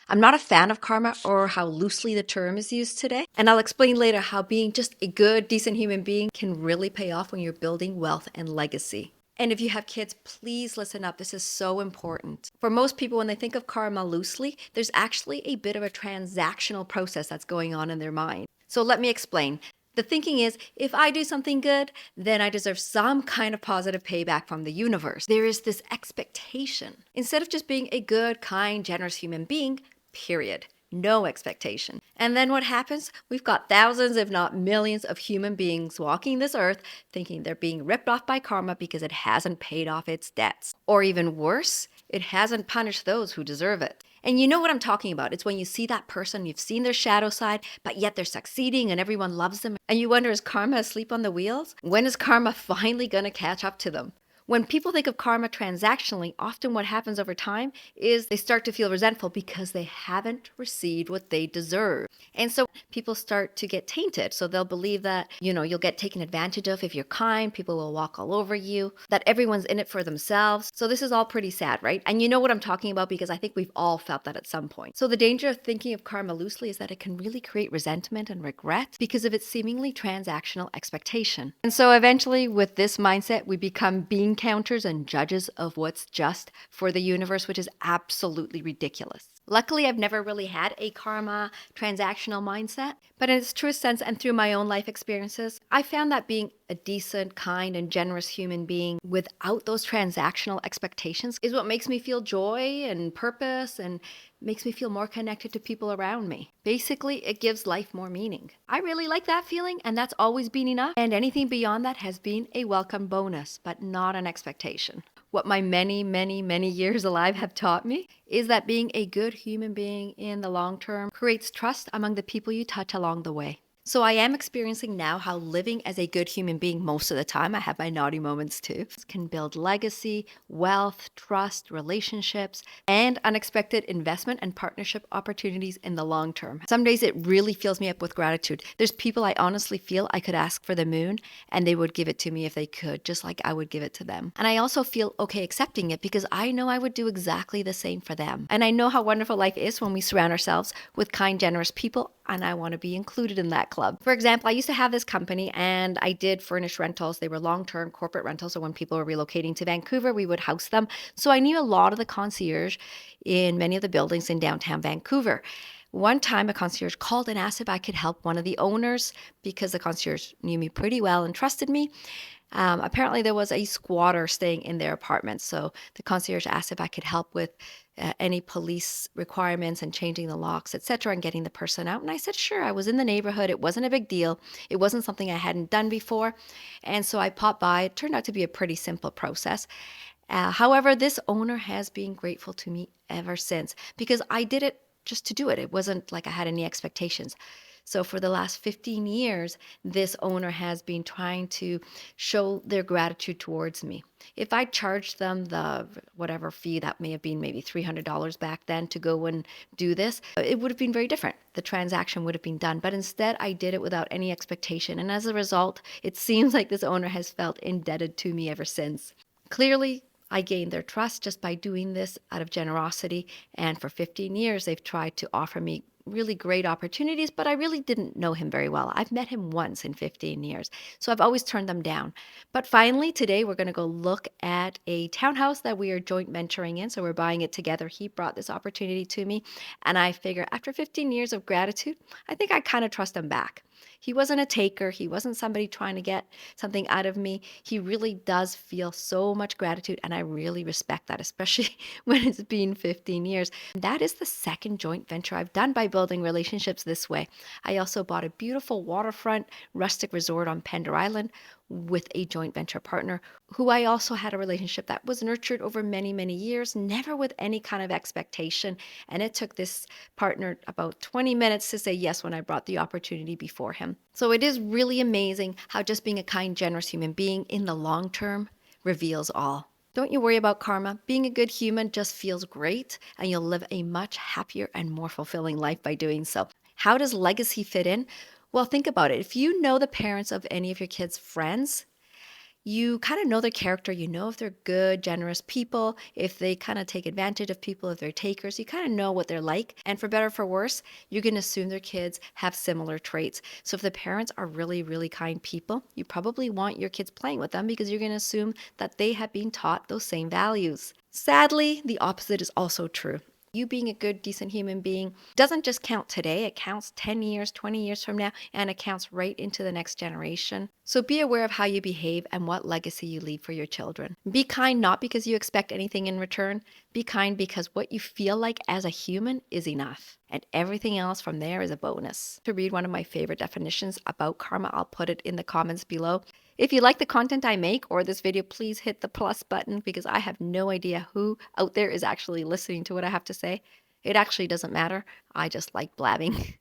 I'm not a fan of karma or how loosely the term is used today. And I'll explain later how being just a good, decent human being can really pay off when you're building wealth and legacy. And if you have kids, please listen up. This is so important. For most people, when they think of karma loosely, there's actually a bit of a transactional process that's going on in their mind. So let me explain. The thinking is, if I do something good, then I deserve some kind of positive payback from the universe. There is this expectation. Instead of just being a good, kind, generous human being, period. No expectation. And then what happens? We've got thousands, if not millions, of human beings walking this earth thinking they're being ripped off by karma because it hasn't paid off its debts. Or even worse, it hasn't punished those who deserve it. And you know what I'm talking about. It's when you see that person, you've seen their shadow side, but yet they're succeeding and everyone loves them. And you wonder, is karma asleep on the wheels? When is karma finally going to catch up to them? When people think of karma transactionally, often what happens over time is they start to feel resentful because they haven't received what they deserve. And so people start to get tainted. So they'll believe that, you'll get taken advantage of if you're kind, people will walk all over you, that everyone's in it for themselves. So this is all pretty sad, right? And you know what I'm talking about because I think we've all felt that at some point. So the danger of thinking of karma loosely is that it can really create resentment and regret because of its seemingly transactional expectation. And so eventually with this mindset, we become being counters and judges of what's just for the universe, which is absolutely ridiculous. Luckily, I've never really had a karma transactional mindset, but in its truest sense and through my own life experiences, I found that being a decent, kind, and generous human being without those transactional expectations is what makes me feel joy and purpose and makes me feel more connected to people around me. Basically, it gives life more meaning. I really like that feeling, and that's always been enough. And anything beyond that has been a welcome bonus, but not an expectation. What my many, many, many years alive have taught me is that being a good human being in the long term creates trust among the people you touch along the way. So I am experiencing now how living as a good human being most of the time, I have my naughty moments too, can build legacy, wealth, trust, relationships, and unexpected investment and partnership opportunities in the long term. Some days it really fills me up with gratitude. There's people I honestly feel I could ask for the moon and they would give it to me if they could, just like I would give it to them. And I also feel okay accepting it because I know I would do exactly the same for them. And I know how wonderful life is when we surround ourselves with kind, generous people, and I want to be included in that club. For example, I used to have this company and I did furnished rentals. They were long-term corporate rentals. So when people were relocating to Vancouver, we would house them. So I knew a lot of the concierge in many of the buildings in downtown Vancouver. One time a concierge called and asked if I could help one of the owners because the concierge knew me pretty well and trusted me. Apparently there was a squatter staying in their apartment. So the concierge asked if I could help with any police requirements and changing the locks, etc., and getting the person out. And I said, sure. I was in the neighborhood. It wasn't a big deal. It wasn't something I hadn't done before. And so I popped by. It turned out to be a pretty simple process. However, this owner has been grateful to me ever since because I did it just to do it. It wasn't like I had any expectations. So for the last 15 years, this owner has been trying to show their gratitude towards me. If I charged them the whatever fee, that may have been maybe $300 back then to go and do this, it would have been very different. The transaction would have been done. But instead, I did it without any expectation. And as a result, it seems like this owner has felt indebted to me ever since. Clearly, I gained their trust just by doing this out of generosity. And for 15 years, they've tried to offer me really great opportunities, but I really didn't know him very well. I've met him once in 15 years, so I've always turned them down. But finally, today we're going to go look at a townhouse that we are joint venturing in, so we're buying it together. He brought this opportunity to me, and I figure after 15 years of gratitude, I think I kind of trust him back. He wasn't a taker. He wasn't somebody trying to get something out of me. He really does feel so much gratitude, and I really respect that, especially when it's been 15 years. That is the second joint venture I've done by building relationships this way. I also bought a beautiful waterfront rustic resort on Pender Island with a joint venture partner who I also had a relationship that was nurtured over many, many years, never with any kind of expectation. And it took this partner about 20 minutes to say yes when I brought the opportunity before him. So it is really amazing how just being a kind, generous human being in the long term reveals all. Don't you worry about karma. Being a good human just feels great, and you'll live a much happier and more fulfilling life by doing so. How does legacy fit in? Well, think about it. If you know the parents of any of your kids' friends, You kind of know their character. You know if they're good, generous people, if they kind of take advantage of people, if they're takers. You kind of know what they're like. And for better or for worse, you can assume their kids have similar traits. So if the parents are really, really kind people, you probably want your kids playing with them because you're going to assume that they have been taught those same values. Sadly, the opposite is also true. You being a good, decent human being doesn't just count today, it counts 10 years, 20 years from now, and it counts right into the next generation. So be aware of how you behave and what legacy you leave for your children. Be kind not because you expect anything in return. Be kind because what you feel like as a human is enough. And everything else from there is a bonus. To read one of my favorite definitions about karma, I'll put it in the comments below. If you like the content I make or this video, please hit the plus button because I have no idea who out there is actually listening to what I have to say. It actually doesn't matter. I just like blabbing.